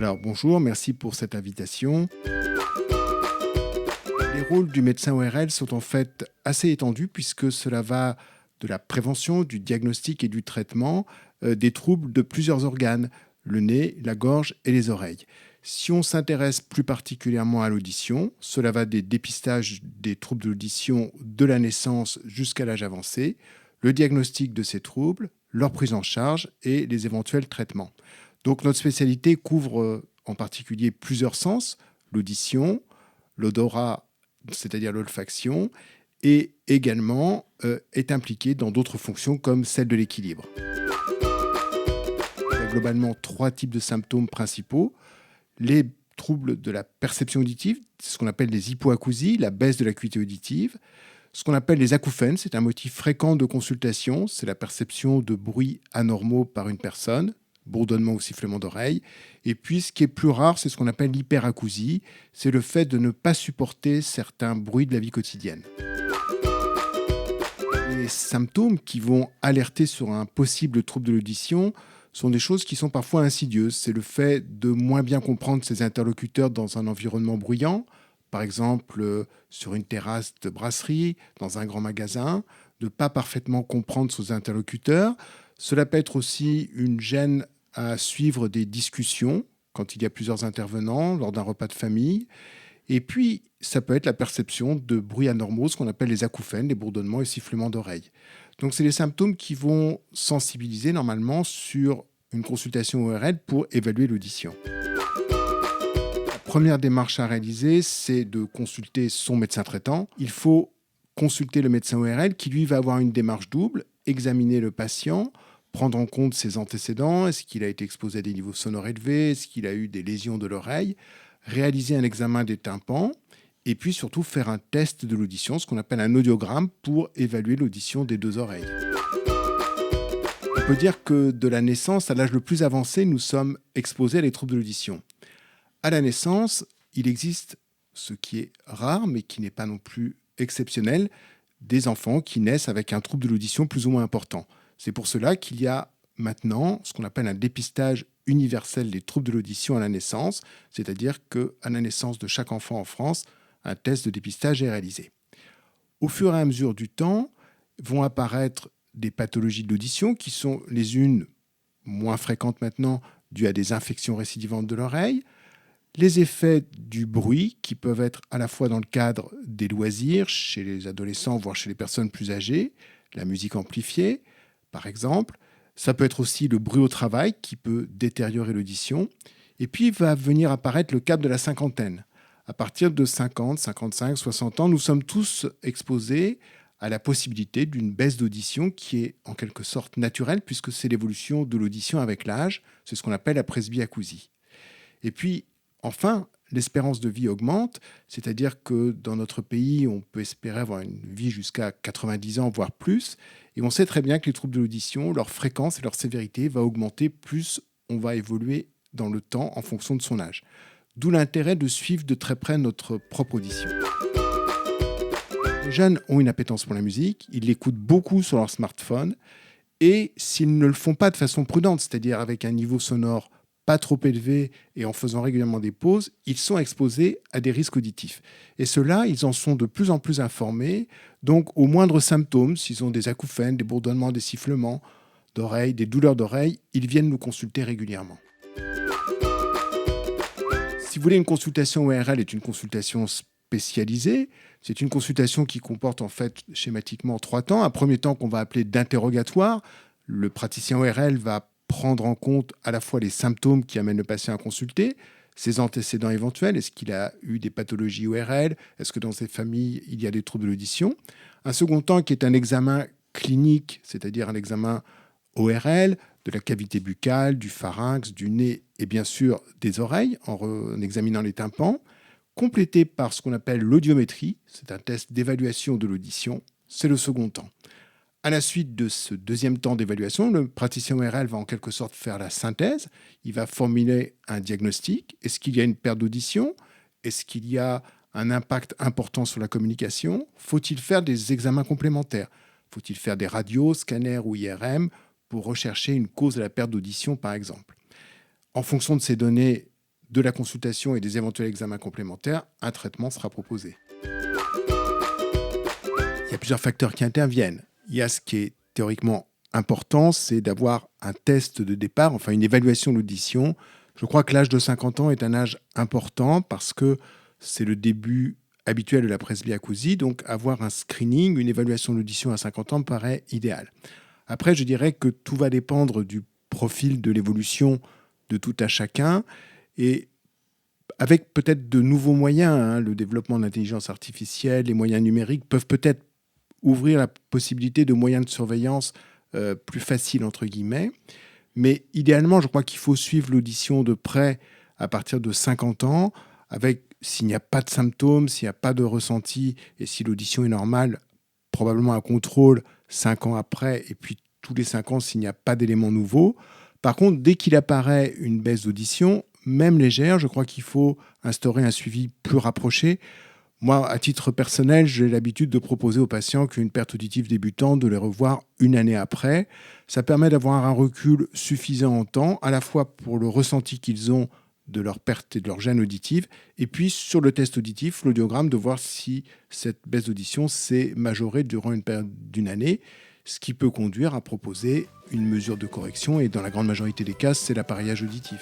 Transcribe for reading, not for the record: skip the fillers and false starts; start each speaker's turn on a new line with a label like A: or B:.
A: Alors bonjour, merci pour cette invitation. Les rôles du médecin ORL sont en fait assez étendus puisque cela va de la prévention, du diagnostic et du traitement des troubles de plusieurs organes, le nez, la gorge et les oreilles. Si on s'intéresse plus particulièrement à l'audition, cela va des dépistages des troubles de l'audition de la naissance jusqu'à l'âge avancé, le diagnostic de ces troubles, leur prise en charge et les éventuels traitements. Donc notre spécialité couvre en particulier plusieurs sens, l'audition, l'odorat, c'est-à-dire l'olfaction, et également est impliquée dans d'autres fonctions comme celle de l'équilibre. Il y a globalement 3 types de symptômes principaux. Les troubles de la perception auditive, c'est ce qu'on appelle les hypoacousies, la baisse de l'acuité auditive. Ce qu'on appelle les acouphènes, c'est un motif fréquent de consultation, c'est la perception de bruits anormaux par une personne, bourdonnement ou sifflement d'oreille. Et puis, ce qui est plus rare, c'est ce qu'on appelle l'hyperacousie, c'est le fait de ne pas supporter certains bruits de la vie quotidienne. Les symptômes qui vont alerter sur un possible trouble de l'audition sont des choses qui sont parfois insidieuses. C'est le fait de moins bien comprendre ses interlocuteurs dans un environnement bruyant, par exemple sur une terrasse de brasserie, dans un grand magasin, de ne pas parfaitement comprendre ses interlocuteurs. Cela peut être aussi une gêne à suivre des discussions quand il y a plusieurs intervenants lors d'un repas de famille. Et puis, ça peut être la perception de bruits anormaux, ce qu'on appelle les acouphènes, les bourdonnements et sifflements d'oreilles. Donc, c'est les symptômes qui vont sensibiliser normalement sur une consultation ORL pour évaluer l'audition. La première démarche à réaliser, c'est de consulter son médecin traitant. Il faut consulter le médecin ORL qui, lui, va avoir une démarche double, examiner le patient, prendre en compte ses antécédents, est-ce qu'il a été exposé à des niveaux sonores élevés, est-ce qu'il a eu des lésions de l'oreille, réaliser un examen des tympans et puis surtout faire un test de l'audition, ce qu'on appelle un audiogramme pour évaluer l'audition des 2 oreilles. On peut dire que de la naissance à l'âge le plus avancé, nous sommes exposés à des troubles de l'audition. À la naissance, il existe ce qui est rare mais qui n'est pas non plus exceptionnel, des enfants qui naissent avec un trouble de l'audition plus ou moins important. C'est pour cela qu'il y a maintenant ce qu'on appelle un dépistage universel des troubles de l'audition à la naissance, c'est-à-dire qu'à la naissance de chaque enfant en France, un test de dépistage est réalisé. Au fur et à mesure du temps, vont apparaître des pathologies de l'audition qui sont les unes moins fréquentes maintenant dues à des infections récidivantes de l'oreille, les effets du bruit qui peuvent être à la fois dans le cadre des loisirs, chez les adolescents, voire chez les personnes plus âgées, la musique amplifiée, par exemple. Ça peut être aussi le bruit au travail qui peut détériorer l'audition. Et puis va venir apparaître le cap de la cinquantaine. À partir de 50, 55, 60 ans, nous sommes tous exposés à la possibilité d'une baisse d'audition qui est en quelque sorte naturelle puisque c'est l'évolution de l'audition avec l'âge. C'est ce qu'on appelle la presbyacousie. Et puis, enfin, l'espérance de vie augmente, c'est-à-dire que dans notre pays, on peut espérer avoir une vie jusqu'à 90 ans, voire plus. Et on sait très bien que les troubles de l'audition, leur fréquence et leur sévérité va augmenter plus on va évoluer dans le temps en fonction de son âge. D'où l'intérêt de suivre de très près notre propre audition. Les jeunes ont une appétence pour la musique, ils l'écoutent beaucoup sur leur smartphone et s'ils ne le font pas de façon prudente, c'est-à-dire avec un niveau sonore pas trop élevé et en faisant régulièrement des pauses, ils sont exposés à des risques auditifs. Et ceux-là, ils en sont de plus en plus informés. Donc, aux moindres symptômes, s'ils ont des acouphènes, des bourdonnements, des sifflements d'oreilles, des douleurs d'oreilles, ils viennent nous consulter régulièrement. Si vous voulez, une consultation ORL est une consultation spécialisée. C'est une consultation qui comporte en fait schématiquement 3 temps. Un premier temps qu'on va appeler d'interrogatoire. Le praticien ORL va prendre en compte à la fois les symptômes qui amènent le patient à consulter, ses antécédents éventuels, est-ce qu'il a eu des pathologies ORL, est-ce que dans ses familles il y a des troubles de l'audition. Un second temps qui est un examen clinique, c'est-à-dire un examen ORL, de la cavité buccale, du pharynx, du nez et bien sûr des oreilles en examinant les tympans, complété par ce qu'on appelle l'audiométrie, c'est un test d'évaluation de l'audition, c'est le second temps. À la suite de ce deuxième temps d'évaluation, le praticien ORL va en quelque sorte faire la synthèse. Il va formuler un diagnostic. Est-ce qu'il y a une perte d'audition? Est-ce qu'il y a un impact important sur la communication? Faut-il faire des examens complémentaires? Faut-il faire des radios, scanners ou IRM pour rechercher une cause de la perte d'audition, par exemple? En fonction de ces données de la consultation et des éventuels examens complémentaires, un traitement sera proposé. Il y a plusieurs facteurs qui interviennent. Il y a ce qui est théoriquement important, c'est d'avoir un test de départ, enfin une évaluation de l'audition. Je crois que l'âge de 50 ans est un âge important parce que c'est le début habituel de la presbyacousie, donc avoir un screening, une évaluation de l'audition à 50 ans me paraît idéal. Après, je dirais que tout va dépendre du profil de l'évolution de tout à chacun et avec peut-être de nouveaux moyens, le développement de l'intelligence artificielle, les moyens numériques peuvent peut-être ouvrir la possibilité de moyens de surveillance plus faciles, entre guillemets. Mais idéalement, je crois qu'il faut suivre l'audition de près à partir de 50 ans, avec, s'il n'y a pas de symptômes, s'il n'y a pas de ressenti, et si l'audition est normale, probablement un contrôle 5 ans après, et puis tous les 5 ans s'il n'y a pas d'éléments nouveaux. Par contre, dès qu'il apparaît une baisse d'audition, même légère, je crois qu'il faut instaurer un suivi plus rapproché. Moi, à titre personnel, j'ai l'habitude de proposer aux patients qu'une perte auditive débutante, de les revoir une année après. Ça permet d'avoir un recul suffisant en temps, à la fois pour le ressenti qu'ils ont de leur perte et de leur gêne auditive, et puis sur le test auditif, l'audiogramme, de voir si cette baisse d'audition s'est majorée durant une période d'une année, ce qui peut conduire à proposer une mesure de correction, et dans la grande majorité des cas, c'est l'appareillage auditif.